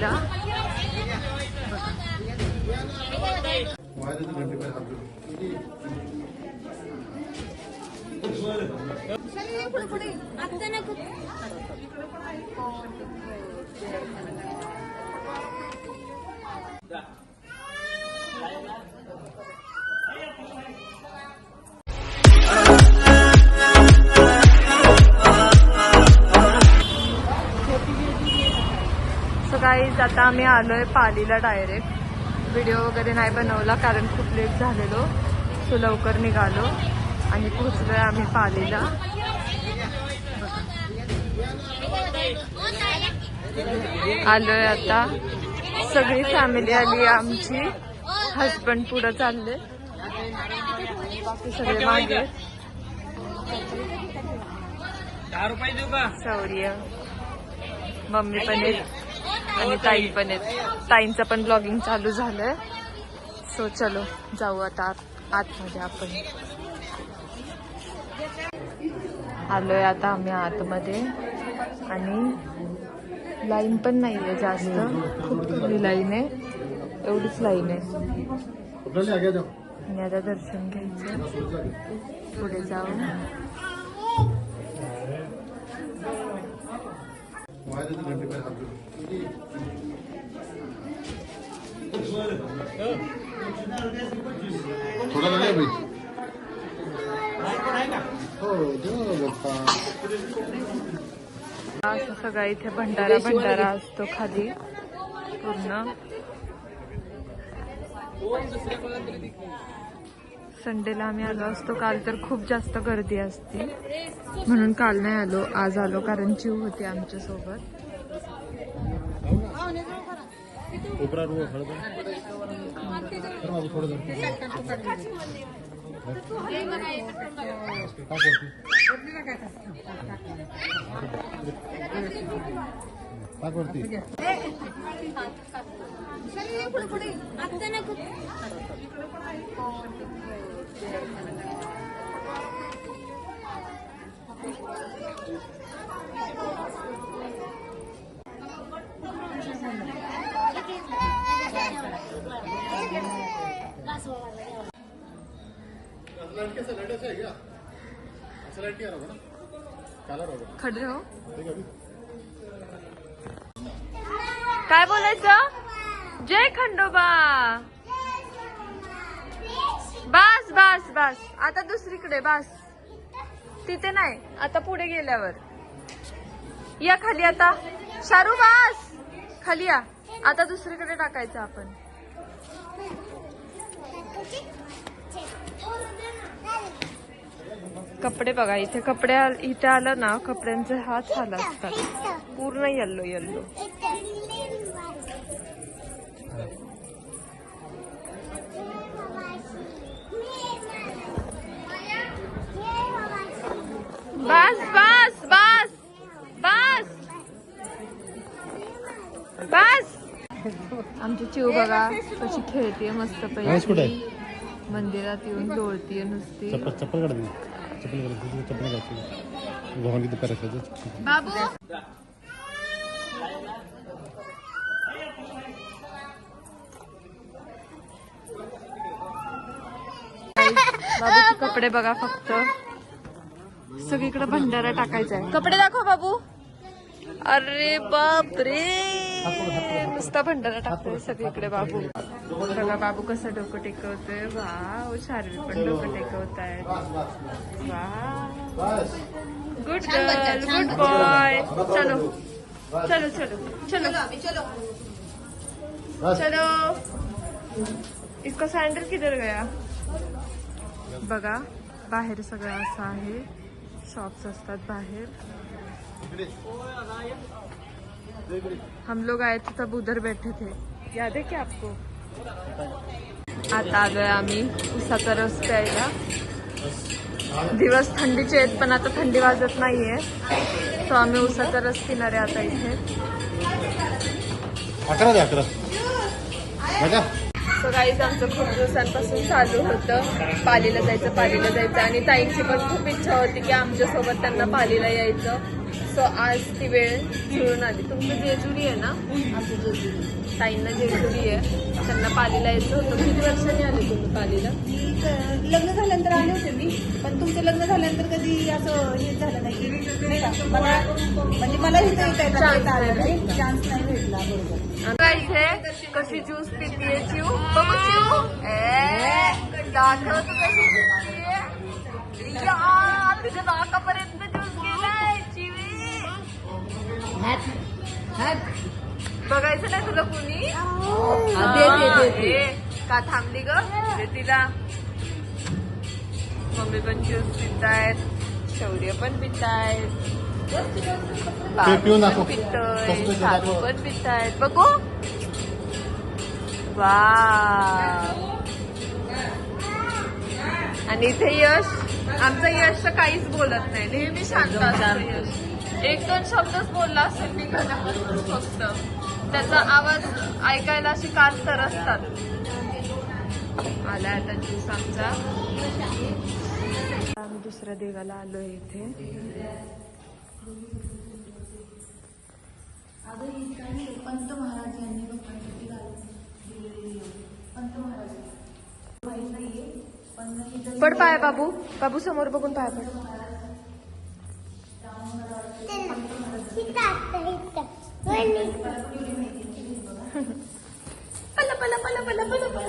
पालीला. Guys आता आम्ही आलोय पालीला डायरेक्ट. व्हिडिओ वगैरे नाही बनवला कारण खूप लेट झालेलो, सो लवकर निघालो आणि पोहोचलोय आम्ही पालीला. आलोय आता, सगळी फॅमिली आली आमची. हजबंड पुढे चालले, बाकी सगळे मागे. शौर्य, मम्मी पण आहेत आणि ताई पण आहेत. ताईंचं पण ब्लॉगिंग चालू झालंय. सो चलो जाऊ आता आतमध्ये. आपण आलोय आता आम्ही आतमध्ये आणि लाईन पण नाहीये जास्त, खूप थोडी लाईन आहे, एवढीच लाईन आहे. आणि आता दर्शन घ्यायचं, पुढे जाऊ. असं सगळं इथे भंडारा असतो खाली पूर्ण. संडेला आम्ही आलो असतो. काल तर खूप जास्त गर्दी असते म्हणून काल नाही आलो, आज आलो कारण चिव होती आमच्या सोबत. खडे हो, काय बोलायचं? जय खंडोबा. बस बस बस, आता दुसरीकडे बस, तिथे नाही, आता पुढे गेल्यावर या खाली. आता शारू बस खाली या, आता दुसरीकडे टाकायचं आपण. कपडे बघा इथे, कपडे इथे आलं ना, कपड्यांचे हात हाल असतात पूर्ण येल्लो येल्लो. बस बस बस बस बस. आमची चिव बघा कशी खेळते मस्त पैकी, मंदिरात येऊन लोळतीये नुसती. बाबू बाबूचे कपडे बघा, फक्त सगळीकडे भंडारा टाकायचा आहे. कपडे दाखव बाबू. अरे बाप रे, नुसता भंडारा टाकतोय सगळीकडे बाबू. बघा बाबू कसं डोकं टेकवतोय. वाव, शार्वी पण डोकं टेकवत आहे. Good girl, good boy. चलो चलो चलो चलो चलो. इसका सैंडल किधर गया? बघा बाहेर सगळं असं आहे, शॉप्स असतात बाहेर. हम लोग आए थे तब उधर बैठे थे, याद है क्या आपको? आता आलोय आम्ही उसाचा रस प्यायला. दिवस थंडीचे आहेत पण आता थंडी वाजत नाहीये, तो आम्ही उसाचा रस पिणार आहे आता इथे. 11 सो गाईज आमचं खूप दिवसांपासून चालू होतं पालीला जायचं आणि ताईंची पण खूप इच्छा होती की आमच्यासोबत त्यांना पालीला यायचं. सो आज ती वेळ जुळून आली. तुमचं जेजुरी आहे ना? आमची जेजुरी. ताईंना जेजुरी आहे, त्यांना पालीला यायचं होतं. किती वर्षांनी आले तुम्ही पालीला? लग्न झाल्यानंतर आले होते मी, पण तुमचं लग्न झाल्यानंतर कधी असं हे झालं नाही की नाही का, मला म्हणजे मला इथं येता आलं नाही, चान्स नाही भेटला. बरोबर. इथे कशी ज्यूस पितीये चिव? बघू चिव, दाखव तू कशी पितीये. तुझ्या नाकापर्यंत ज्यूस गेलाय चिवी. बघायचं नाही तुला कुणी? का थांबली ग? दे तिला. मम्मी पण ज्यूस पितायत, शौर्य पण पितायत, बाबू पण पितोय, साबू पण पितायत. बघू. वा. आणि इथे यश, आमचं यश तर काहीच बोलत नाही, नेहमी शांत असतं यश. एक दोन शब्दच बोलला असेल मी घरापासून फक्त. त्याचा आवाज ऐकायला अशी कान तरसतात. आला आता ज्यूस आमचा. आम्ही दुसऱ्या देवाला आलोय इथे. पंत महाराज यांनी पंत महाराज पड पाय बाबू. बाबू समोर बघून पाय पड. पला पला पला पला पला पला.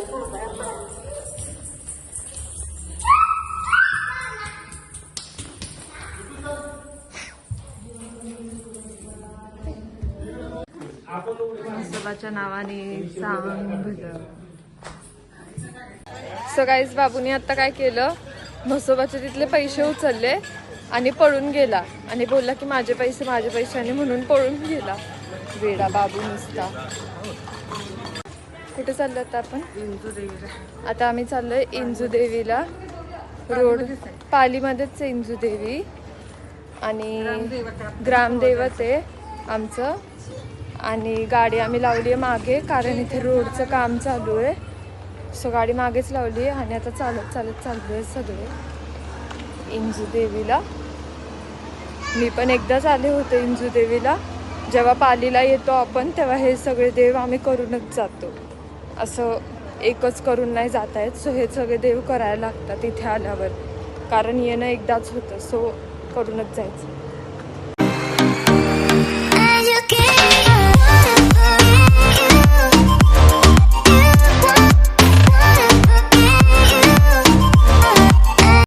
म्हसोबाच्या नावाने चांगलं. सो गाईस, बाबूने आता काय केलं, म्हसोबाचे तिथले पैसे उचलले आणि पळून गेला आणि बोलला की माझे पैसे आणि म्हणून पळून गेला. वेडा बाबू नुसता. कुठे चाललो आता आपण? इंजुदेवीला. आता आम्ही चाललोय इंजुदेवीला. रोड पालीमध्येच इंजुदेवी आणि ग्रामदैवत आहे आमचं. आणि गाडी आम्ही लावली आहे मागे, कारण इथे रोडचं काम चालू आहे. सो गाडी मागेच लावली आहे आणि आता चालत चाललो आहे सगळे इंजुदेवीला. मी पण एकदाच आले होते इंजुदेवीला. जेव्हा पालीला येतो आपण तेव्हा हे सगळे देव आम्ही करूनच जातो. असं एकच करून नाही जात आहेत. सो हे सगळे देव करायला लागतात इथे आल्यावर, कारण येणं एकदाच होतं. सो करूनच जायचं.